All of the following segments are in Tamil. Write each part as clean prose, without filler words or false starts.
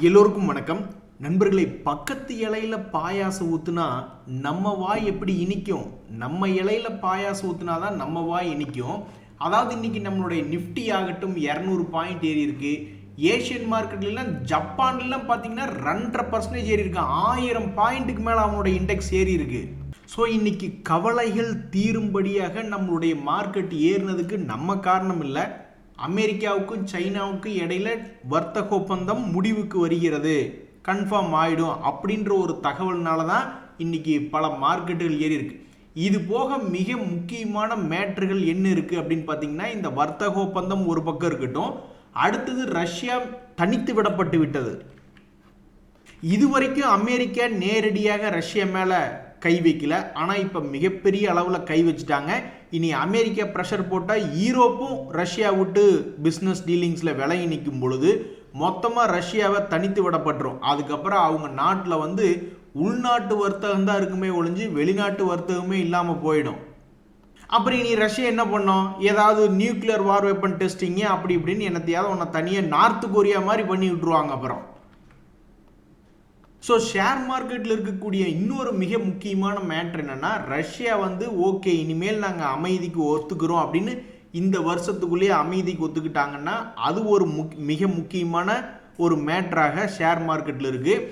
எல்லோருக்கும் வணக்கம் நண்பர்களே. பக்கத்து இலையில பாயாசம் ஊத்துனா நம்ம வாய் எப்படி இனிக்கும், நம்ம இலையில பாயாசம் ஊத்துனா தான் நம்ம வாய் இனிக்கும். அதாவது இன்னைக்கு நம்மளுடைய நிஃப்டி ஆகட்டும் 200 பாயிண்ட் ஏறி இருக்கு. ஏஷியன் மார்க்கெட்லாம் ஜப்பான்லாம் பார்த்தீங்கன்னா 2.5% ஏறி இருக்கு. 1000 பாயிண்ட்டுக்கு மேலே அவனுடைய இண்டெக்ஸ் ஏறி இருக்கு. ஸோ இன்னைக்கு கவலைகள் தீரும்படியாக நம்மளுடைய மார்க்கெட் ஏறினதுக்கு நம்ம காரணம் இல்லை, அமெரிக்காவுக்கும் சைனாவுக்கும் இடையில வர்த்தக ஒப்பந்தம் முடிவுக்கு வருகிறது, கன்ஃபார்ம் ஆயிடும் அப்படின்ற ஒரு தகவல்னால தான் இன்னைக்கு பல மார்க்கெட்டுகள் ஏறி இருக்கு. இது போக மிக முக்கியமான மேட்டர்கள் என்ன இருக்கு அப்படின்னு பார்த்தீங்கன்னா, இந்த வர்த்தக ஒப்பந்தம் ஒரு பக்கம் இருக்கட்டும், அடுத்தது ரஷ்யா தனித்து விடப்பட்டு விட்டது. இதுவரைக்கும் அமெரிக்கா நேரடியாக ரஷ்யா மேலே கை வைக்கல, ஆனால் இப்போ மிகப்பெரிய அளவில் கை வச்சுட்டாங்க. இனி அமெரிக்கா ப்ரெஷர் போட்டால் யூரோப்பும் ரஷ்யா விட்டு பிஸ்னஸ் டீலிங்ஸில் விலகி நிற்கும் பொழுது மொத்தமாக ரஷ்யாவை தனித்து விடப்பட்டுரும். அதுக்கப்புறம் அவங்க நாட்டில் உள்நாட்டு வர்த்தகம் தான் இருக்குமே ஒழிஞ்சு வெளிநாட்டு வர்த்தகமே இல்லாமல் போயிடும். அப்புறம் இனி ரஷ்யா என்ன பண்ணோம், ஏதாவது நியூக்ளியர் வார் வெப்பன் டெஸ்டிங்கு அப்படி இப்படின்னு என்னத்தையாவது ஒன்று தனியாக நார்த் கொரியா மாதிரி பண்ணி விட்டுருவாங்க. அப்புறம் ஸோ ஷேர் மார்க்கெட்டில் இருக்கக்கூடிய இன்னொரு மிக முக்கியமான மேட்ரு என்னென்னா, ரஷ்யா ஓகே இனிமேல் நாங்கள் அமைதிக்கு ஒத்துக்கிறோம் அப்படின்னு இந்த வருஷத்துக்குள்ளேயே அமைதிக்கு ஒத்துக்கிட்டாங்கன்னா அது ஒரு மிக முக்கியமான ஒரு மேட்ராக ஷேர் மார்க்கெட்டில் இருக்குது.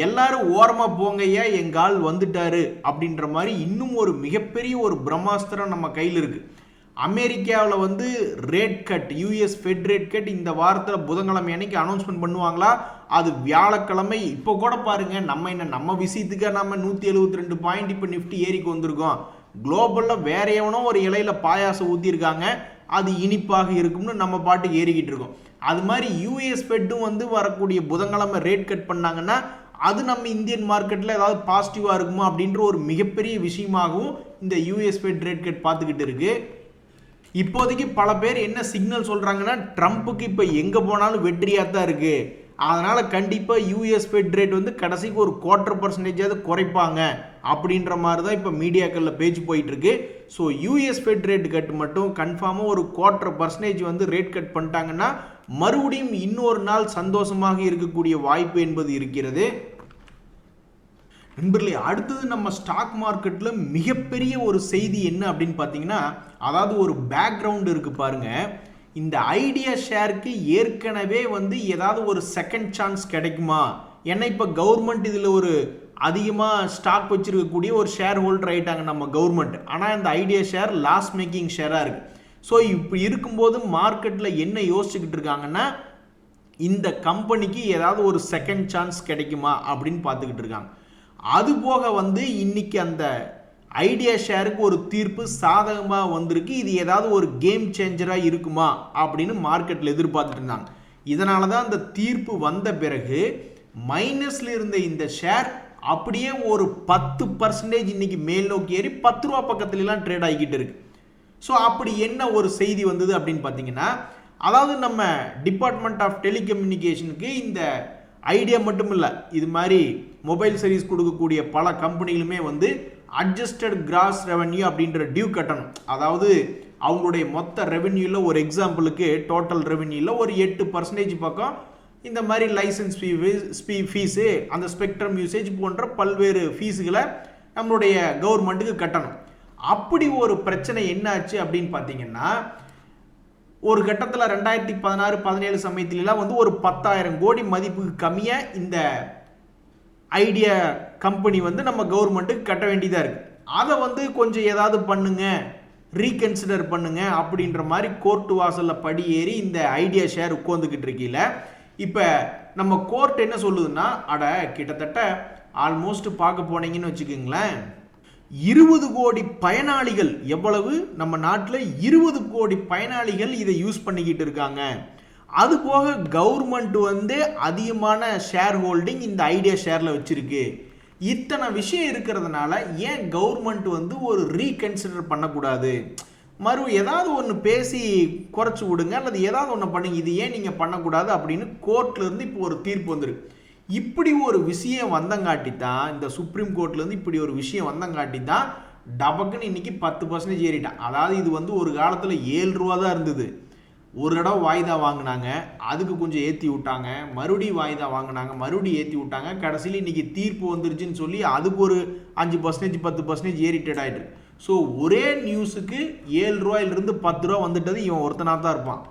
எல்லாரும் ஓரமாக போங்கய்யா எங்கால் வந்துட்டாரு அப்படின்ற மாதிரி இன்னும் ஒரு மிகப்பெரிய ஒரு பிரம்மாஸ்திரம் நம்ம கையில் இருக்குது. அமெரிக்காவில் rate cut, US fed rate cut இந்த வாரத்தில் புதன்கிழமை அன்னைக்கு அனௌன்ஸ்மெண்ட் பண்ணுவாங்களா, அது வியாழக்கிழமை. இப்போ கூட பாருங்க, நம்ம விஷயத்துக்காக நம்ம 172 பாயிண்ட் இப்போ நிஃப்டி ஏறிக்கு வந்திருக்கோம். குளோபலில் வேற எவனோ ஒரு இலையில பாயாசம் ஊற்றிருக்காங்க, அது இனிப்பாக இருக்கும்னு நம்ம பாட்டுக்கு ஏறிக்கிட்டு இருக்கோம். அது மாதிரி யூஎஸ் ஃபெட்டும் வரக்கூடிய புதன்கிழமை ரேட் கட் பண்ணாங்கன்னா அது நம்ம இந்தியன் மார்க்கெட்டில் ஏதாவது பாசிட்டிவாக இருக்குமோ அப்படின்ற ஒரு மிகப்பெரிய விஷயமாகவும் இந்த யூஎஸ் ஃபெட் ரேட் கட் பார்த்துக்கிட்டு இருக்கு. இப்போதைக்கு பல பேர் என்ன சிக்னல் சொல்றாங்கன்னா, ட்ரம்ப்புக்கு இப்போ எங்கே போனாலும் வெற்றியாக தான் இருக்கு, அதனால கண்டிப்பாக யூஎஸ் ஃபெட் ரேட் கடைசிக்கு ஒரு 1/4% குறைப்பாங்க அப்படின்ற மாதிரி தான் இப்போ மீடியாக்களில் பேச்சு போயிட்டு இருக்கு. So US fed rate cut மட்டும் கன்ஃபார்மாக ஒரு 1/4% ரேட் கட் பண்ணிட்டாங்கன்னா மறுபடியும் இன்னொரு நாள் சந்தோஷமாக இருக்கக்கூடிய வாய்ப்பு என்பது இருக்கிறது. நண்பர்களே, அடுத்தது நம்ம ஸ்டாக் மார்க்கெட்டில் மிகப்பெரிய ஒரு செய்தி என்ன அப்படின்னு பார்த்தீங்கன்னா, அதாவது ஒரு பேக்ரவுண்ட் இருக்குது பாருங்க. இந்த ஐடியா ஷேருக்கு ஏற்கனவே ஏதாவது ஒரு செகண்ட் சான்ஸ் கிடைக்குமா, ஏன்னா இப்போ கவர்மெண்ட் இதில் ஒரு அதிகமாக ஸ்டாக் வச்சிருக்கக்கூடிய ஒரு ஷேர் ஹோல்டர் ஆகிட்டாங்க நம்ம கவர்மெண்ட். ஆனால் இந்த ஐடியா ஷேர் லாஸ் மேக்கிங் ஷேராக இருக்குது. ஸோ இப்படி இருக்கும்போது மார்க்கெட்டில் என்ன யோசிச்சுக்கிட்டு இருக்காங்கன்னா, இந்த கம்பெனிக்கு ஏதாவது ஒரு செகண்ட் சான்ஸ் கிடைக்குமா அப்படின்னு பார்த்துக்கிட்டு இருக்காங்க. அது போக இன்னைக்கு அந்த ஐடியா ஷேருக்கு ஒரு தீர்ப்பு சாதகமாக வந்திருக்கு. இது ஏதாவது ஒரு கேம் சேஞ்சராக இருக்குமா அப்படின்னு மார்க்கெட்டில் எதிர்பார்த்துட்டு இருந்தாங்க. இதனால தான் அந்த தீர்ப்பு வந்த பிறகு மைனஸில் இருந்த இந்த ஷேர் அப்படியே ஒரு 10% இன்னைக்கு மேல் நோக்கி ஏறி 10 ரூபா பக்கத்துலலாம் ட்ரேட் ஆகிக்கிட்டு இருக்கு. ஸோ அப்படி என்ன ஒரு செய்தி வந்தது அப்படின்னு பார்த்தீங்கன்னா, அதாவது நம்ம டிபார்ட்மெண்ட் ஆஃப் டெலிகம்யூனிகேஷனுக்கு இந்த ஐடியா மட்டும் இல்லை, இது மாதிரி மொபைல் சர்வீஸ் கொடுக்கக்கூடிய பல கம்பெனிகளுமே அட்ஜஸ்டட் கிராஸ் ரெவன்யூ அப்படின்ற டியூ கட்டணும். அதாவது அவங்களுடைய மொத்த ரெவென்யூவில் ஒரு எக்ஸாம்பிளுக்கு டோட்டல் ரெவென்யூவில் ஒரு 8% பக்கம் இந்த மாதிரி லைசன்ஸ் ஃபீஸு, அந்த ஸ்பெக்ட்ரம் யூசேஜ் போன்ற பல்வேறு ஃபீஸுகளை நம்மளுடைய கவர்மெண்ட்டுக்கு கட்டணும். அப்படி ஒரு பிரச்சனை என்ன ஆச்சு அப்படின்னு பார்த்தீங்கன்னா, ஒரு கட்டத்தில் 2016-17 சமயத்திலாம் ஒரு 10,000 கோடி மதிப்புக்கு கம்மியாக இந்த ஐடியா கம்பெனி நம்ம கவர்மெண்ட்டுக்கு கட்ட வேண்டியதாக இருக்குது. அதை கொஞ்சம் ஏதாவது பண்ணுங்க, ரீகன்சிடர் பண்ணுங்க அப்படின்ற மாதிரி கோர்ட்டு வாசலில் படி ஏறி இந்த ஐடியா ஷேர் உட்காந்துக்கிட்டு இருக்கீங்கள. இப்போ நம்ம கோர்ட் என்ன சொல்லுதுன்னா, கிட்டத்தட்ட ஆல்மோஸ்ட் பார்க்க போனீங்கன்னு வச்சுக்கோங்களேன், 20 கோடி பயனாளிகள், எவ்வளவு நம்ம நாட்டில் 20 கோடி பயனாளிகள் இதை யூஸ் பண்ணிக்கிட்டு இருக்காங்க. அது போக கவர்மெண்ட் அதிகமான ஷேர் ஹோல்டிங் இந்த ஐடியா ஷேரில் வச்சிருக்கு. இத்தனை விஷயம் இருக்கிறதுனால ஏன் கவர்மெண்ட் ஒரு ரீகன்சிடர் பண்ணக்கூடாது, ஏதாவது ஒன்று பேசி குறைச்சி விடுங்க அல்லது ஏதாவது ஒன்று பண்ணுங்க, இது ஏன் நீங்கள் பண்ணக்கூடாது அப்படின்னு கோர்ட்லேருந்து இப்போ ஒரு தீர்ப்பு வந்துருக்கு. இப்படி ஒரு விஷயம் வந்தங்காட்டி தான், இந்த சுப்ரீம் கோர்ட்லேருந்து இப்படி ஒரு விஷயம் வந்தங்காட்டி தான் டபக்குன்னு இன்னைக்கு 10% ஏறிட்டான். அதாவது இது ஒரு காலத்தில் 7 ரூபா தான் இருந்தது, ஒரு தடவை வாய்தா வாங்கினாங்க, அதுக்கு கொஞ்சம் ஏற்றி விட்டாங்க, மறுபடியும் வாய்தா வாங்கினாங்க, மறுபடியும் ஏற்றி விட்டாங்க, கடைசியில் இன்றைக்கி தீர்ப்பு வந்துருச்சுன்னு சொல்லி அதுக்கு ஒரு 5% 10% ஏறி ட்ரேட் ஆகிட்டு. ஸோ ஒரே நியூஸுக்கு 7 ரூபாயிலிருந்து 10 ரூபா வந்துட்டது இவன் ஒருத்தனாக தான் இருப்பான்.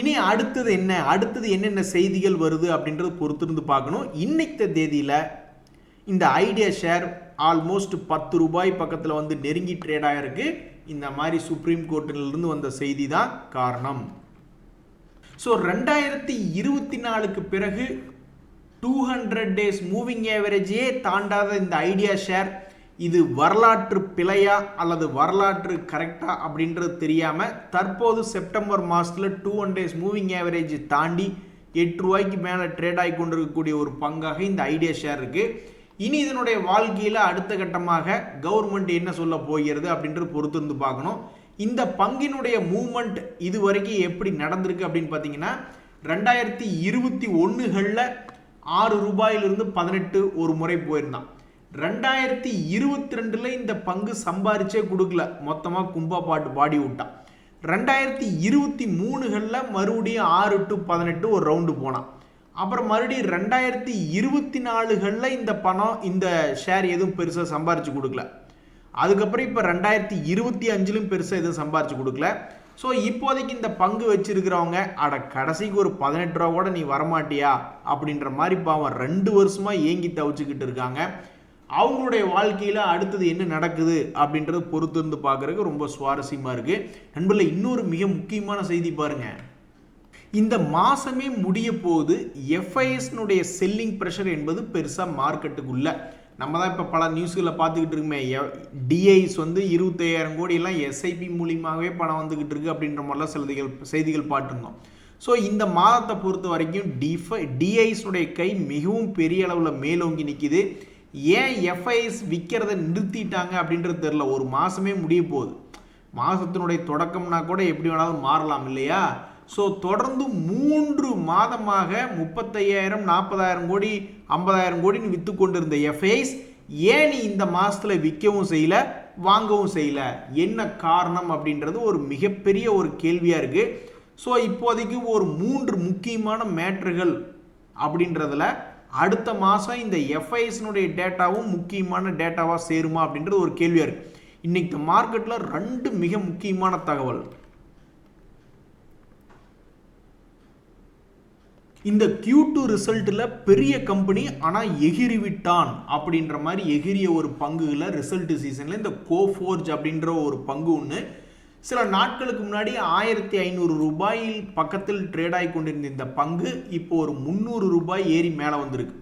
இனி அடுத்தது என்ன, அடுத்தது என்னென்ன செய்திகள் வருது அப்படின்றது பொறுத்திருந்து பார்க்கணும். இன்னைக்கு தேதியில் இந்த ஐடியா ஷேர் ஆல்மோஸ்ட் 10 ரூபாய் பக்கத்தில் வந்து நெருங்கி ட்ரேட் ஆகிருக்கு. இந்த மாதிரி சுப்ரீம் கோர்ட்டிலிருந்து வந்த செய்தி தான் காரணம். ஸோ 2024க்கு பிறகு 200 டேஸ் மூவிங் ஆவரேஜே தாண்டாத இந்த ஐடியா ஷேர் இது வரலாற்று பிழையா அல்லது வரலாற்று கரெக்டா அப்படின்றது தெரியாமல் தற்போது செப்டம்பர் மாதத்தில் 200 டேஸ் மூவிங் ஆவரேஜ் தாண்டி 8 ரூபாய்க்கு மேலே ட்ரேட் ஆகி கொண்டிருக்கக்கூடிய ஒரு பங்காக இந்த ஐடியா ஷேர் இருக்குது. இனி இதனுடைய வாழ்க்கையில் அடுத்த கட்டமாக கவர்மெண்ட் என்ன சொல்ல போகிறது அப்படின்றது பொறுத்திருந்து பார்க்கணும். இந்த பங்கினுடைய மூவ்மெண்ட் இது வரைக்கும் எப்படி நடந்திருக்கு அப்படின்னு பார்த்தீங்கன்னா 2021களில் 6 ரூபாயிலிருந்து 18 ஒரு முறை போயிருந்தான். 2022 இந்த பங்கு சம்பாரிச்சே கொடுக்கல, மொத்தமாக கும்பா பாட்டு பாடி விட்டான். 2023களில் மறுபடியும் 6 to 18 ஒரு ரவுண்டு போனான். அப்புறம் மறுபடியும் 2024களில் இந்த பணம் இந்த ஷேர் எதுவும் பெருசாக சம்பாரிச்சு கொடுக்கல. அதுக்கப்புறம் இப்போ 2025லும் பெருசாக எதுவும் சம்பாரிச்சு கொடுக்கல. ஸோ இப்போதைக்கு இந்த பங்கு வச்சிருக்கிறவங்க அட கடைசிக்கு ஒரு 18 ரூபா கூட நீ வரமாட்டியா அப்படின்ற மாதிரி பாவம் 2 வருஷமாக ஏங்கி தவிச்சுக்கிட்டு இருக்காங்க. அவங்களுடைய வாழ்க்கையில் அடுத்தது என்ன நடக்குது அப்படின்றது பொறுத்திருந்து பார்க்குறதுக்கு ரொம்ப சுவாரஸ்யமாக இருக்குது. நண்பர்களே, இன்னொரு மிக முக்கியமான செய்தி பாருங்கள். இந்த மாதமே முடிய போது எஃப்ஐஎஸ்னுடைய செல்லிங் ப்ரெஷர் என்பது பெருசாக மார்க்கெட்டுக்குள்ள நம்ம தான் இப்போ பல நியூஸ்களை பார்த்துக்கிட்டு இருக்குமே. டிஐஸ் வந்து 25,000 கோடி எல்லாம் எஸ்ஐபி மூலியமாகவே பணம் வந்துக்கிட்டு இருக்கு அப்படின்ற மாதிரிலாம் செய்திகள் பார்த்துருந்தோம். ஸோ இந்த மாதத்தை பொறுத்த வரைக்கும் டிஐஸுடைய கை மிகவும் பெரிய அளவில் மேலோங்கி நிற்கிது. ஏன் எஃப்ஐஎஸ் விற்கிறத நிறுத்திட்டாங்க அப்படின்றது தெரில. ஒரு மாதமே முடிய போகுது. மாதத்தினுடைய தொடக்கம்னா கூட எப்படி வேணாலும் மாறலாம் இல்லையா? ஸோ தொடர்ந்து 3 மாதமாக 35,000 40,000 கோடி 50,000 கோடின்னு விற்று கொண்டிருந்த எஃப்ஐஎஸ் ஏன் இந்த மாதத்தில் விற்கவும் செய்யல வாங்கவும் செய்யல, என்ன காரணம் அப்படின்றது ஒரு மிகப்பெரிய ஒரு கேள்வியாக இருக்குது. ஸோ இப்போதைக்கு ஒரு 3 முக்கியமான மேட்ருகள் அப்படின்றதுல அடுத்த மாதம் இந்த எஃப்ஐஎஸ்னுடைய டேட்டாவும் முக்கியமான டேட்டாவாக சேருமா அப்படின்றது ஒரு கேள்வியாக இருக்குது. இன்னைக்கு மார்க்கெட்டில் 2 மிக முக்கியமான தகவல். இந்த Q2 ரிசல்ட்டில் பெரிய கம்பெனி ஆனால் எகிரி விட்டான் அப்படின்ற மாதிரி எகிரிய ஒரு பங்குல ரிசல்ட் சீசனில் இந்த கோஃபோர்ஜ் அப்படின்ற ஒரு பங்கு ஒன்று சில நாட்களுக்கு முன்னாடி 1,500 ரூபாயில் பக்கத்தில் ட்ரேட் ஆகி கொண்டிருந்த இந்த பங்கு இப்போ ஒரு 300 ரூபாய் ஏறி மேலே வந்திருக்கு.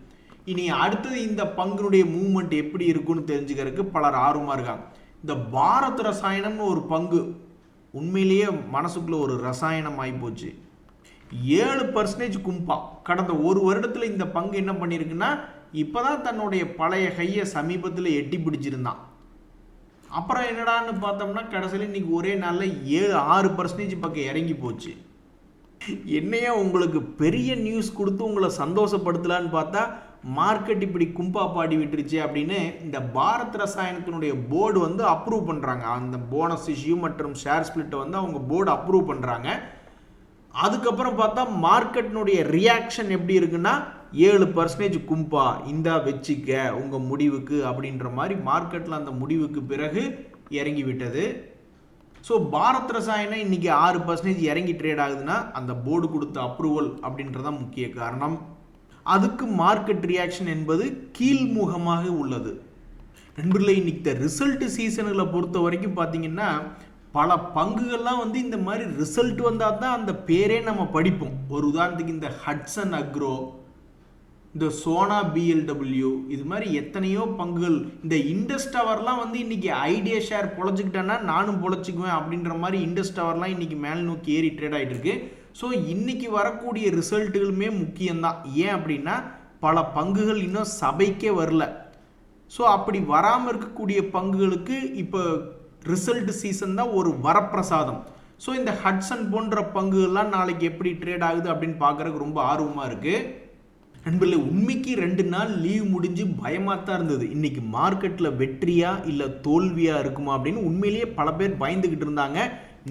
இனி அடுத்தது இந்த பங்குனுடைய மூவ்மெண்ட் எப்படி இருக்குன்னு தெரிஞ்சுக்கிறதுக்கு பலர் ஆர்வமாக இருக்காங்க. இந்த பாரத் ரசாயனம்னு ஒரு பங்கு உண்மையிலேயே மனசுக்குள்ள ஒரு ரசாயனம் ஆகிப்போச்சு. 7% கும்பா கடந்த ஒரு வருடத்தில் இந்த பங்கு என்ன பண்ணியிருக்குன்னா இப்போதான் தன்னுடைய பழைய கையை சமீபத்தில் எட்டி பிடிச்சிருந்தான். அப்புறம் என்னடான்னு பார்த்தோம்னா கடைசியில் இன்னைக்கு ஒரே நாளில் 6% பக்கம் இறங்கி போச்சு. என்னையா உங்களுக்கு பெரிய நியூஸ் கொடுத்து உங்களை சந்தோஷப்படுத்தலான்னு பார்த்தா மார்க்கெட் இப்படி கும்பா பாடி விட்டுருச்சு அப்படின்னு இந்த பாரத் ரசாயனத்தினுடைய போர்டு வந்து அப்ரூவ் பண்ணுறாங்க. அந்த போனஸ் இஷ்யூ மற்றும் ஷேர் ஸ்பிளிட்டை வந்து அவங்க போர்டு அப்ரூவ் பண்ணுறாங்க. அதுக்கப்புறம் பார்த்தா மார்க்கெட்டினுடைய ரியாக்ஷன் எப்படி இருக்குன்னா 7% கும்பா இந்தா வச்சுக்க உங்கள் முடிவுக்கு அப்படின்ற மாதிரி மார்க்கெட்டில் அந்த முடிவுக்கு பிறகு இறங்கி விட்டது. ஸோ பாரத் ரசாயனம் இன்னைக்கு 6% இறங்கி ட்ரேட் ஆகுதுன்னா அந்த போர்டு கொடுத்த அப்ரூவல் அப்படின்றதான் முக்கிய காரணம். அதுக்கு மார்க்கெட் ரியாக்ஷன் என்பது கீழ்முகமாக உள்ளது. நண்பர்களே, இன்னைக்கு ரிசல்ட் சீசன்களை பொறுத்த வரைக்கும் பார்த்தீங்கன்னா பல பங்குகள்லாம் வந்து இந்த மாதிரி ரிசல்ட் வந்தால் தான் அந்த பேரே நம்ம படிப்போம். ஒரு உதாரணத்துக்கு இந்த ஹட்சன் அக்ரோ, இந்த சோனா பிஎல்டபிள்யூ, இது மாதிரி எத்தனையோ பங்குகள். இந்த இண்டஸ் டவர்லாம் வந்து இன்னைக்கு ஐடியா ஷேர் பொழைச்சிக்கிட்டேன்னா நானும் பொழைச்சிக்குவேன் அப்படின்ற மாதிரி இண்டஸ் டவர்லாம் இன்னைக்கு மேல் நோக்கி ஏறி ட்ரேட் ஆகிட்டு இருக்கு. ஸோ இன்னைக்கு வரக்கூடிய ரிசல்ட்டுகளுமே முக்கியம்தான். ஏன் அப்படின்னா பல பங்குகள் இன்னும் சபைக்கே வரல. ஸோ அப்படி வராமல் இருக்கக்கூடிய பங்குகளுக்கு இப்போ ரிசல்ட் சீசன் தான் ஒரு வரப்பிரசாதம். ஸோ இந்த ஹட்சன் போன்ற பங்குகள்லாம் நாளைக்கு எப்படி ட்ரேட் ஆகுது அப்படின்னு பார்க்குறதுக்கு ரொம்ப ஆர்வமாக இருக்குது. நண்பர்களே, உண்மைக்கு 2 நாள் லீவ் முடிஞ்சு பயமாக தான் இருந்தது. இன்னைக்கு மார்க்கெட்டில் வெற்றியா இல்லை தோல்வியாக இருக்குமா அப்படின்னு உண்மையிலேயே பல பேர் பயந்துக்கிட்டு இருந்தாங்க.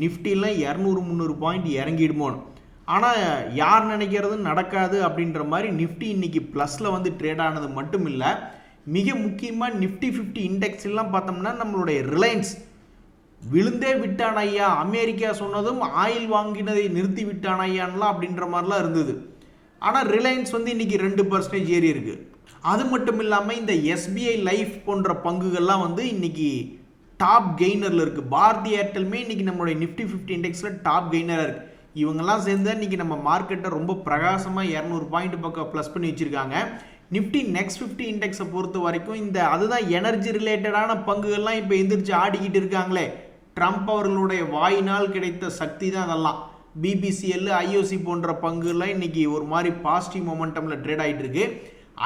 நிஃப்டிலாம் 200-300 பாயிண்ட் இறங்கிடுமோன்னு. ஆனால் யார் நினைக்கிறது நடக்காது அப்படின்ற மாதிரி நிஃப்டி இன்னைக்கு ப்ளஸில் வந்து ட்ரேட் ஆனது மட்டும் இல்லை, மிக முக்கியமாக நிஃப்டி 50 இண்டெக்ஸ் எல்லாம் பார்த்தோம்னா நம்மளுடைய ரிலையன்ஸ் விழுந்தே விட்டான் ஐயா, அமெரிக்கா சொன்னதும் ஆயில் வாங்கினதை நிறுத்தி விட்டான் ஐயான்லாம் அப்படின்ற மாதிரிலாம் இருந்தது. ஆனால் ரிலையன்ஸ் வந்து இன்னைக்கு 2% ஏறி இருக்கு. அது மட்டும் இல்லாமல் இந்த எஸ்பிஐ லைஃப் போன்ற பங்குகள்லாம் வந்து இன்னைக்கு டாப் கெய்னரில் இருக்குது. பாரதி ஏர்டெல்மே இன்னைக்கு நம்மளுடைய நிஃப்டி 50 இண்டெக்ஸில் டாப் கெய்னராக இருக்குது. இவங்கெல்லாம் சேர்ந்து இன்னைக்கு நம்ம மார்க்கெட்டை ரொம்ப பிரகாசமாக 200 பாயிண்ட் பக்கம் ப்ளஸ் பண்ணி வச்சுருக்காங்க. நிஃப்டி நெக்ஸ்ட் 50 இண்டெக்ஸை பொறுத்த வரைக்கும் இந்த அதுதான் எனர்ஜி ரிலேட்டடான பங்குகள்லாம் இப்போ எந்திரிச்சு ஆடிக்கிட்டு இருக்காங்களே. ட்ரம்ப் அவர்களுடைய வாயினால் கிடைத்த சக்தி தான் அதெல்லாம். பிபிசிஎல், ஐஓசி போன்ற பங்குகள்லாம் இன்னைக்கு ஒரு மாதிரி பாசிட்டிவ் மொமெண்டமில் ட்ரேட் ஆகிட்டு இருக்கு.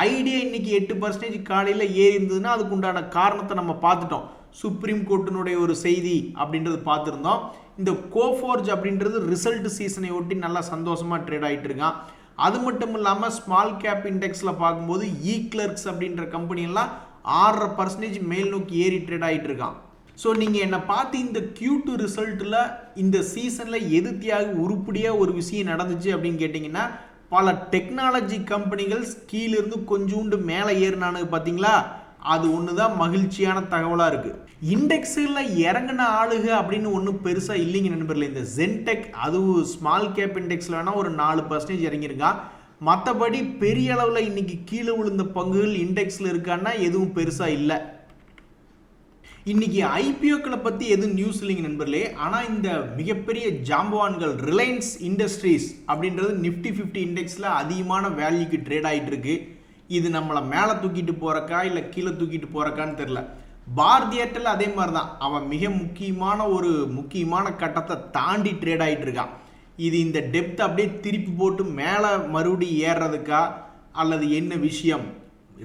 ஐடியா இன்னைக்கு 8% காலையில் ஏறி இருந்ததுன்னா அதுக்கு உண்டான காரணத்தை நம்ம பார்த்துட்டோம். சுப்ரீம் கோர்ட்டினுடைய ஒரு செய்தி அப்படின்றது பார்த்துருந்தோம். இந்த கோஃபோர்ஜ் அப்படின்றது ரிசல்ட் சீசனை ஒட்டி நல்லா சந்தோஷமாக ட்ரேட் ஆகிட்டு இருக்கான். அது மட்டும் இல்லாமல் ஸ்மால் கேப் இண்டெக்ஸில் பார்க்கும்போது இ-கிளர்க்ஸ் அப்படின்ற கம்பெனியெல்லாம் 6% மேல் நோக்கி ஏறி ட்ரேட் ஆகிட்டு இருக்கான். ஸோ நீங்கள் என்னை பார்த்து இந்த Q2 ரிசல்ட்டில் இந்த சீசனில் எது தியாக உருப்படியாக ஒரு விஷயம் நடந்துச்சு அப்படின்னு கேட்டிங்கன்னா, பல டெக்னாலஜி கம்பெனிகள் கீழிருந்து கொஞ்சோண்டு மேலே ஏறினானு பார்த்தீங்களா, அது ஒன்று தான் மகிழ்ச்சியான தகவலாக இருக்குது. இண்டெக்ஸில் இறங்கின ஆளுக அப்படின்னு ஒன்றும் பெருசாக இல்லைங்க நண்பர்களே. இந்த ஜென்டெக் அதுவும் ஸ்மால் கேப் இண்டெக்ஸில் வேணால் ஒரு 4% இறங்கியிருக்கான். மற்றபடி பெரிய அளவில் இன்னைக்கு கீழே விழுந்த பங்குகள் இண்டெக்ஸில் இருக்கான்னா எதுவும் பெருசாக இல்லை. இன்னைக்கு ஐபிஓக்களை பற்றி எதுவும் நியூஸ் இல்லைங்க நண்பர்களே. ஆனால் இந்த மிகப்பெரிய ஜாம்பவான்கள் ரிலையன்ஸ் இண்டஸ்ட்ரீஸ் அப்படின்றது நிஃப்டி 50 இண்டெக்ஸில் அதிகமான வேல்யூக்கு ட்ரேட் ஆகிட்டு இருக்கு. இது நம்மளை மேலே தூக்கிட்டு போகிறக்கா இல்லை கீழே தூக்கிட்டு போகிறக்கான்னு தெரில. பாரதி ஏர்டெல் அதே மாதிரி தான், அவன் மிக முக்கியமான கட்டத்தை தாண்டி ட்ரேட் ஆகிட்டு இருக்கான். இது இந்த டெப்த் அப்படியே திருப்பி போட்டு மேலே மறுபடியும் ஏறுறதுக்கா அல்லது என்ன விஷயம்?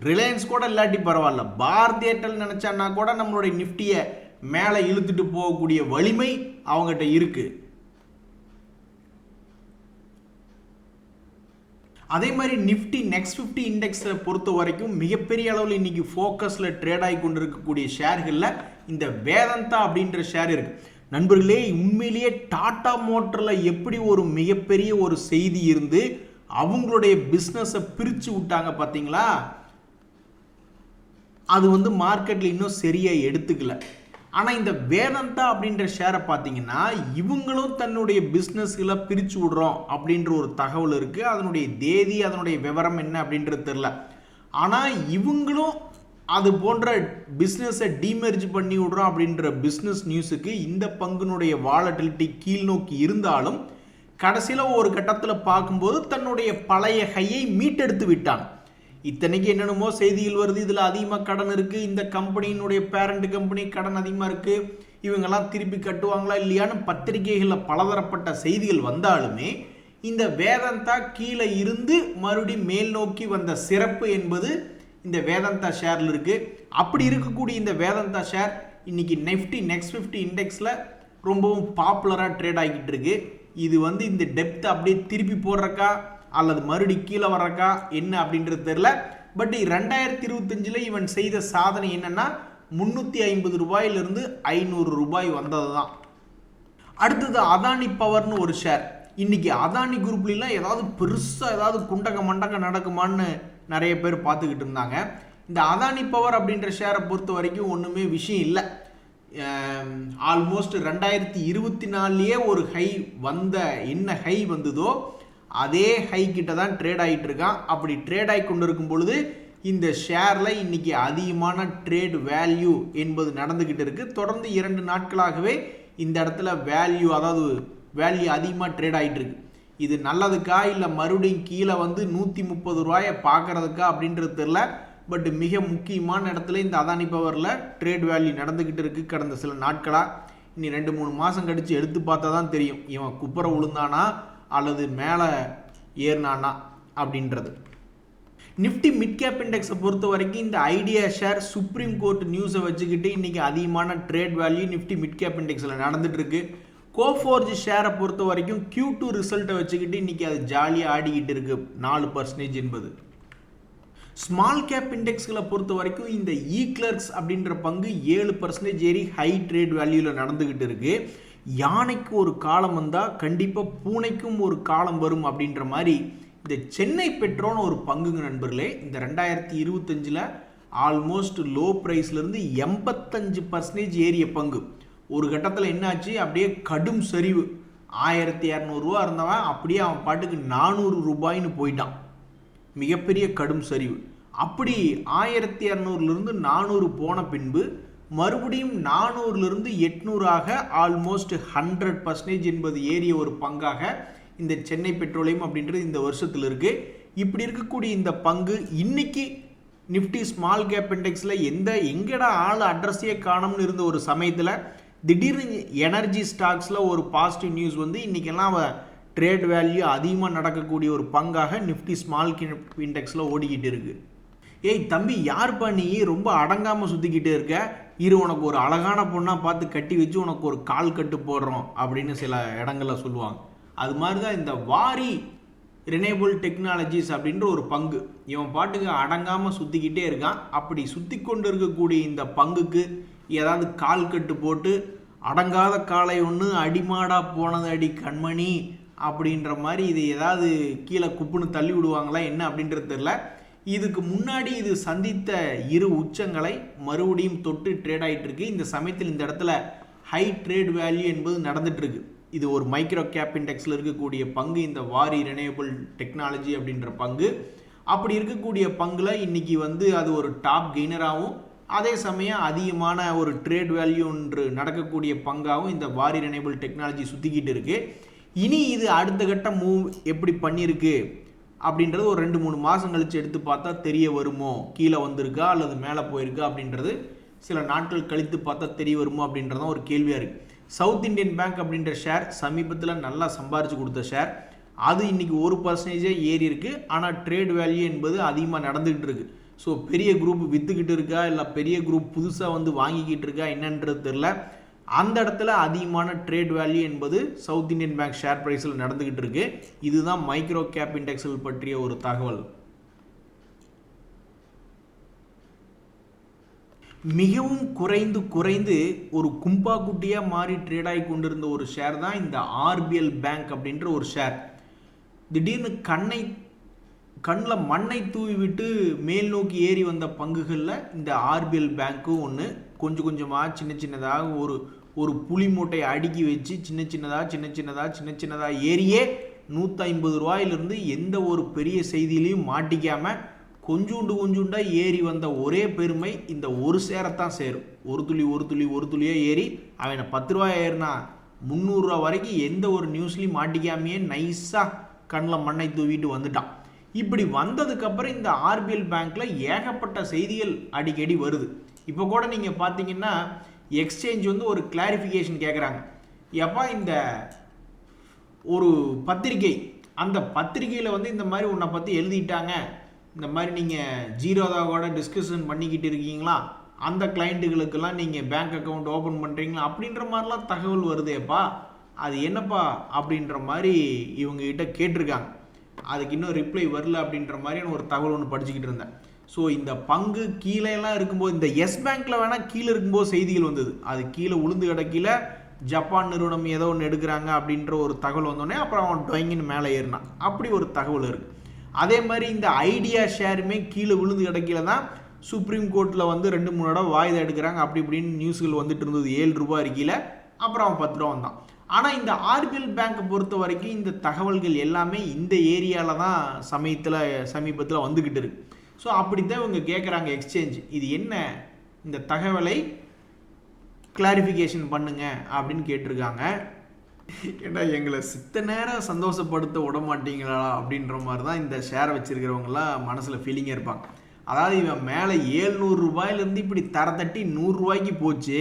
ரிலையன்ஸ் கூட இல்லாட்டி பரவாயில்ல, பாரதி ஏர்டெல் நினச்சான்னா கூட நம்மளுடைய நிஃப்டியை மேலே இழுத்துட்டு போகக்கூடிய வலிமை அவங்ககிட்ட இருக்குது. அதே மாதிரி நிஃப்டி நெக்ஸ்ட் 50 இண்டெக்ஸை பொறுத்த வரைக்கும் மிகப்பெரிய அளவில் இன்னைக்கு ஃபோக்கஸில் ட்ரேட் ஆகி கொண்டு இருக்கக்கூடிய ஷேர்களில் இந்த வேதாந்தா அப்படின்ற ஷேர் இருக்குது. நண்பர்களே, உண்மையிலேயே டாடா மோட்டரில் எப்படி ஒரு மிகப்பெரிய ஒரு செய்தி இருந்து அவங்களுடைய பிஸ்னஸை பிரித்து விட்டாங்க பார்த்தீங்களா, அது வந்து மார்க்கெட்டில் இன்னும் சரியாக எடுத்துக்கல. ஆனால் இந்த வேதாந்தா அப்படின்ற ஷேரை பார்த்தீங்கன்னா இவங்களும் தன்னுடைய பிஸ்னஸ்களை பிரித்து விடுறோம் அப்படின்ற ஒரு தகவல் இருக்குது. அதனுடைய தேதி அதனுடைய விவரம் என்ன அப்படின்றது தெரில. ஆனால் இவங்களும் அது போன்ற பிஸ்னஸை டீமெர்ஜ் பண்ணி விடுறோம் அப்படின்ற பிஸ்னஸ் நியூஸுக்கு இந்த பங்குனுடைய வாலட்டிலிட்டி கீழ் நோக்கி இருந்தாலும் கடைசியில் ஒரு கட்டத்தில் பார்க்கும்போது தன்னுடைய பழைய ஹையை மீட்டெடுத்து விட்டான். இத்தனைக்கு என்னென்னமோ செய்திகள் வருது, இதில் அதிகமாக கடன் இருக்குது, இந்த கம்பெனியினுடைய பேரண்ட் கம்பெனி கடன் அதிகமாக இருக்குது, இவங்கெல்லாம் திருப்பி கட்டுவாங்களா இல்லையான்னு பத்திரிகைகளில் பலதரப்பட்ட செய்திகள் வந்தாலுமே இந்த வேதாந்தா கீழே இருந்து மறுபடியும் மேல் நோக்கி வந்த சிறப்பு என்பது இந்த வேதாந்தா ஷேரில் இருக்குது. அப்படி இருக்கக்கூடிய இந்த வேதாந்தா ஷேர் இன்னைக்கு நிஃப்டி நெக்ஸ்ட் 50 இண்டெக்ஸில் ரொம்பவும் பாப்புலராக ட்ரேட் ஆகிட்டு இருக்கு. இது வந்து இந்த டெப்த் அப்படியே திருப்பி போடுறக்கா அல்லது மறுபடி கீழே வர்றக்கா என்ன அப்படின்றது தெரியல. பட் 2025 இவன் செய்த சாதனை என்னன்னா 350 ரூபாயிலிருந்து 500 ரூபாய் வந்தது தான். அடுத்தது அதானி பவர்னு ஒரு ஷேர். இன்னைக்கு அதானி குரூப்லாம் ஏதாவது பெருசாக ஏதாவது குண்டக மண்டக நடக்குமான்னு நிறைய பேர் பார்த்துக்கிட்டு இருந்தாங்க. இந்த அதானி பவர் அப்படின்ற ஷேரை பொறுத்த வரைக்கும் ஒன்றுமே விஷயம் இல்லை. ஆல்மோஸ்ட் 2024 ஒரு ஹை வந்த என்ன ஹை வந்ததோ அதே ஹை கிட்ட தான் ட்ரேட் ஆகிட்டு இருக்கான். அப்படி ட்ரேட் ஆகி கொண்டு இருக்கும் பொழுது இந்த ஷேரில் இன்னைக்கு அதிகமான ட்ரேட் வேல்யூ என்பது நடந்துக்கிட்டு இருக்குது. தொடர்ந்து 2 நாட்களாகவே இந்த இடத்துல வேல்யூ அதிகமாக ட்ரேட் ஆகிட்டு இருக்கு. இது நல்லதுக்கா இல்லை மறுபடியும் கீழே வந்து 130 ரூபாயை பார்க்கறதுக்கா அப்படின்றது தெரில. பட் மிக முக்கியமான இடத்துல இந்த அதானி பவரில் ட்ரேட் வேல்யூ நடந்துக்கிட்டு இருக்குது கடந்த சில நாட்களாக. இனி 2-3 மாதம் கழித்து எடுத்து பார்த்தா தான் தெரியும் இவன் குப்புற விழுந்தானா அல்லது மேலே ஏறினானா அப்படின்றது. நிஃப்டி மிட் கேப் இண்டெக்ஸை பொறுத்த வரைக்கும் இந்த ஐடியா ஷேர் சுப்ரீம் கோர்ட் நியூஸை வச்சுக்கிட்டு இன்றைக்கி அதிகமான trade value Nifty mid cap இண்டெக்ஸில் நடந்துட்டு இருக்கு. கோஃபோர்ஜ் ஷேரை பொறுத்த வரைக்கும் Q2 ரிசல்ட்டை வச்சுக்கிட்டு இன்றைக்கி அது ஜாலியாக ஆடிக்கிட்டு இருக்கு 4% என்பது. ஸ்மால் கேப் இண்டெக்ஸ்களை பொறுத்த வரைக்கும் இந்த இ-கிளர்க்ஸ் அப்படின்ற பங்கு 7% ஏறி ஹை ட்ரேட் வேல்யூவில் நடந்துக்கிட்டு இருக்கு. யானைக்கு ஒரு காலம் வந்தால் கண்டிப்பாக பூனைக்கும் ஒரு காலம் வரும் அப்படின்ற மாதிரி இந்த சென்னை பெட்ரோன்னு ஒரு பங்குங்க நண்பர்களே, இந்த 2025 ஆல்மோஸ்ட் லோ ப்ரைஸ்லேருந்து 85% ஏறிய பங்கு. ஒரு கட்டத்தில் என்னாச்சு, அப்படியே கடும் சரிவு. 1200 இருந்தவன் அப்படியே அவன் பாட்டுக்கு 400 ரூபாய்னு போயிட்டான். மிகப்பெரிய கடும் சரிவு. அப்படி 1200 400 போன பின்பு மறுபடியும் 400 800 ஆல்மோஸ்ட் 100% என்பது ஏறிய ஒரு பங்காக இந்த சென்னை பெட்ரோலியம் அப்படின்றது இந்த வருஷத்தில் இருக்கு. இப்படி இருக்கக்கூடிய இந்த பங்கு இன்னைக்கு நிஃப்டி ஸ்மால் கேப் இண்டெக்ஸில் எங்கடா ஆள் அட்ரஸே காணும்னு இருந்த ஒரு சமயத்தில் திடீர்னு எனர்ஜி ஸ்டாக்ஸில் ஒரு பாசிட்டிவ் நியூஸ் வந்து இன்றைக்கெல்லாம் ட்ரேட் வேல்யூ அதிகமாக நடக்கக்கூடிய ஒரு பங்காக நிஃப்டி ஸ்மால் கேப் இண்டெக்ஸில் ஓடிக்கிட்டு இருக்கு. ஏய் தம்பி, யார்ப்பா நீ ரொம்ப அடங்காமல் சுற்றிக்கிட்டே இருக்க, உனக்கு ஒரு அழகான பொண்ணாக பார்த்து கட்டி வச்சு உனக்கு ஒரு கால் கட்டு போடுறோம் அப்படின்னு சில இடங்களில் சொல்லுவாங்க. அது மாதிரி தான் இந்த வாரி ரினியூவபிள் டெக்னாலஜிஸ் அப்படின்ற ஒரு பங்கு. இவன் பாட்டுக்கு அடங்காமல் சுற்றிக்கிட்டே இருக்கான். அப்படி சுற்றி கொண்டு இருக்கக்கூடிய இந்த பங்குக்கு ஏதாவது கால் கட்டு போட்டு அடங்காத காலை ஒன்று அடிமாடா போனது அடி கண்மணி அப்படின்ற மாதிரி இது ஏதாவது கீழே குப்புன்னு தள்ளி விடுவாங்களா என்ன அப்படின்றது தெரியல. இதுக்கு முன்னாடி இது சந்தித்த இரு உச்சங்களை மறுபடியும் தொட்டு ட்ரேட் ஆகிட்டு இருக்கு. இந்த சமயத்தில் இந்த இடத்துல ஹை ட்ரேட் வேல்யூ என்பது நடந்துட்டு இருக்கு. இது ஒரு மைக்ரோ கேப் இண்டெக்ஸில் இருக்கக்கூடிய பங்கு, இந்த வாரி ரினியூவபிள் டெக்னாலஜி அப்படின்ற பங்கு. அப்படி இருக்கக்கூடிய பங்குல இன்னைக்கு வந்து அது ஒரு டாப் கெய்னராகவும் அதே சமயம் அதிகமான ஒரு ட்ரேட் வேல்யூ ஒன்று நடக்கக்கூடிய பங்காகவும் இந்த வாரி ரினியூவபிள் டெக்னாலஜி சுற்றிக்கிட்டு இருக்கு. இனி இது அடுத்த கட்ட மூவ் எப்படி பண்ணியிருக்கு அப்படின்றது ஒரு 2-3 மாதம் கழித்து எடுத்து பார்த்தா தெரிய வருமோ, கீழே வந்திருக்கா அல்லது மேலே போயிருக்கா அப்படின்றது சில நாட்கள் கழித்து பார்த்தா தெரிய வருமோ அப்படின்றதான் ஒரு கேள்வியாக இருக்குது. சவுத் இந்தியன் பேங்க் அப்படின்ற ஷேர் சமீபத்தில் நல்லா சம்பாரித்து கொடுத்த ஷேர், அது இன்றைக்கி 1% ஏறி இருக்குது. ஆனால் ட்ரேட் வேல்யூ என்பது அதிகமாக நடந்துக்கிட்டு இருக்குது. ஸோ பெரிய குரூப் விற்றுக்கிட்டு இருக்கா இல்லை பெரிய குரூப் புதுசாக வந்து வாங்கிக்கிட்டு இருக்கா என்னன்றது தெரில. அந்த இடத்துல அதிகமான ட்ரேட் வேல்யூ என்பது சவுத் இந்தியன் பேங்க் ஷேர் ப்ரைஸில் நடந்துக்கிட்டு இருக்கு. இதுதான் மைக்ரோ கேப் இண்டெக்ஸில் பற்றிய ஒரு தகவல். மிகவும் குறைந்து ஒரு கும்பா குட்டியாக மாறி ட்ரேட் ஆகி கொண்டிருந்த ஒரு ஷேர் தான் இந்த ஆர்பிஎல் பேங்க் அப்படின்ற ஒரு ஷேர். திடீர்னு கண்ணில் மண்ணை தூவி விட்டு மேல் நோக்கி ஏறி வந்த பங்குகளில் இந்த ஆர்பிஎல் பேங்க்கும் ஒன்று. கொஞ்சம் கொஞ்சமாக சின்னதாக ஒரு புளி மூட்டையை அடுக்கி வச்சு சின்னதாக ஏறியே 150 ரூபாயிலிருந்து எந்த ஒரு பெரிய செய்தியிலையும் மாட்டிக்காமல் கொஞ்சூண்டாக ஏறி வந்த ஒரே பெருமை இந்த ஒரு ஷேரைத்தான் சேரும். ஒரு துளியாக ஏறி அவனை 10 ரூபாய் ஏறினா 300 ரூபா வரைக்கும் எந்த ஒரு நியூஸ்லையும் மாட்டிக்காமையே நைஸாக கண்ணில் மண்ணை தூவிட்டு வந்துட்டான். இப்படி வந்ததுக்கப்புறம் இந்த ஆர்பிஎல் பேங்க்கில் ஏகப்பட்ட செய்திகள் அடிக்கடி வருது. இப்போ கூட நீங்கள் பார்த்தீங்கன்னா எக்ஸ்சேஞ்ச் வந்து ஒரு கிளாரிஃபிகேஷன் கேட்குறாங்க. எப்போ இந்த ஒரு பத்திரிகை, அந்த பத்திரிகையில் வந்து இந்த மாதிரி உன்னை பற்றி எழுதிட்டாங்க, இந்த மாதிரி நீங்கள் ஜீரோதாவோட டிஸ்கஷன் பண்ணிக்கிட்டு இருக்கீங்களா, அந்த கிளைண்ட்டுகளுக்கெல்லாம் நீங்கள் பேங்க் அக்கௌண்ட் ஓப்பன் பண்ணுறீங்களா அப்படின்ற மாதிரிலாம் தகவல் வருதேப்பா, அது என்னப்பா அப்படின்ற மாதிரி இவங்ககிட்ட கேட்டிருக்காங்க. அதுக்கு இன்னும் ரிப்ளை வரல அப்படின்ற மாதிரியான ஒரு தகவல் ஒன்று படிச்சுக்கிட்டு இருந்தேன். ஸோ இந்த பங்கு கீழேலாம் இருக்கும்போது, இந்த எஸ் பேங்க்கில் வேணால் கீழே இருக்கும்போது செய்திகள் வந்தது, அது கீழே உளுந்து கிடக்கீழ ஜப்பான் நிறுவனம் ஏதோ ஒன்று எடுக்கிறாங்க அப்படின்ற ஒரு தகவல் வந்தோடனே அப்புறம் அவன் டொயங்கின்னு மேலே ஏறினான். அப்படி ஒரு தகவல் இருக்குது. அதே மாதிரி இந்த ஐடியா ஷேருமே கீழே விழுந்து கிடக்கீழ தான் சுப்ரீம் கோர்ட்டில் வந்து 2-3 தடவை வாய்தா எடுக்கிறாங்க அப்படி இப்படின்னு நியூஸ்கள் வந்துட்டு இருந்தது. 7 ரூபாய் இருக்கையில் அப்புறம் அவன் 10 ரூபா வந்தான். ஆனால் இந்த ஆர்பிஎல் பேங்க்கை பொறுத்த வரைக்கும் இந்த தகவல்கள் எல்லாமே இந்த ஏரியாவில் தான் சமீபத்தில் வந்துக்கிட்டு இருக்கு. ஸோ அப்படித்தான் இவங்க கேட்குறாங்க எக்ஸ்சேஞ்ச், இது என்ன, இந்த தகவலை கிளாரிஃபிகேஷன் பண்ணுங்க அப்படின்னு கேட்டிருக்காங்க. ஏன்னா எங்களை சித்த நேரம் சந்தோஷப்படுத்த விட மாட்டீங்களா அப்படின்ற மாதிரி தான் இந்த ஷேரை வச்சுருக்கிறவங்களாம் மனசில் ஃபீலிங்காக இருப்பாங்க. அதாவது இவன் மேலே 700 ரூபாயிலேருந்து இப்படி தரத்தட்டி 100 ரூபாய்க்கு போச்சு,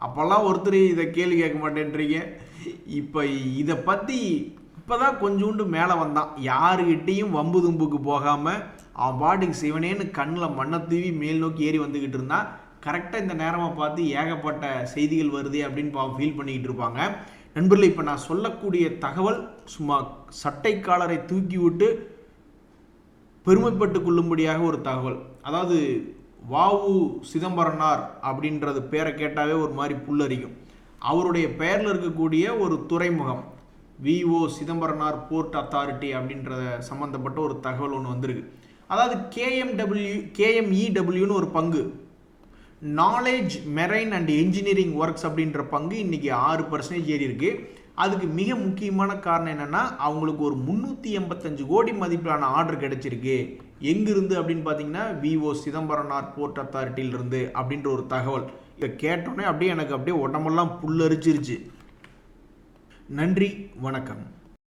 அப்போல்லாம் ஒருத்தர் இதை கேள்வி கேட்க மாட்டேன்றீங்க. இப்போ இதை பற்றி இப்போ தான் கொஞ்சோண்டு மேலே வந்தான், யாருக்கிட்டேயும் வம்பு தும்புக்கு போகாமல் அவன் பாட்டுக்கு சிவனேன்னு கண்ணில் மண்ணை தூவி மேல் நோக்கி ஏறி வந்துக்கிட்டு இருந்தான். கரெக்டாக இந்த நேரமாக பார்த்து ஏகப்பட்ட செய்திகள் வருது அப்படின்னு ஃபீல் பண்ணிக்கிட்டு இருப்பாங்க. நண்பர்களே, இப்போ நான் சொல்லக்கூடிய தகவல் சும்மா சட்டைக்காலரை தூக்கி விட்டு பெருமைப்பட்டு கொள்ளும்படியாக ஒரு தகவல். அதாவது வாவு சிதம்பரனார் அப்படின்றது பேரை கேட்டாவே ஒரு மாதிரி புல்லரிக்கும். அவருடைய பெயரில் இருக்கக்கூடிய ஒரு துறைமுகம் விஓ சிதம்பரனார் போர்ட் அத்தாரிட்டி அப்படின்ற சம்மந்தப்பட்ட ஒரு தகவல் ஒன்று வந்திருக்கு. அதாவது கேஎம்இடபிள்யூன்னு ஒரு பங்கு, knowledge marine and engineering works அப்படின்ற பங்கு இன்னைக்கு 6% ஏறி இருக்கு. அதுக்கு மிக முக்கியமான காரணம் என்னன்னா, அவங்களுக்கு ஒரு 385 கோடி மதிப்பிலான ஆர்டர் கிடைச்சிருக்கு. எங்கிருந்து அப்படின்னு பார்த்தீங்கன்னா, விஓ சிதம்பரனார் போர்ட் அத்தாரிட்டியிலிருந்து அப்படின்ற ஒரு தகவல். இதை கேட்டோன்னே எனக்கு அப்படியே உடம்பெல்லாம் புல்லரிச்சிருச்சு. நன்றி, வணக்கம்.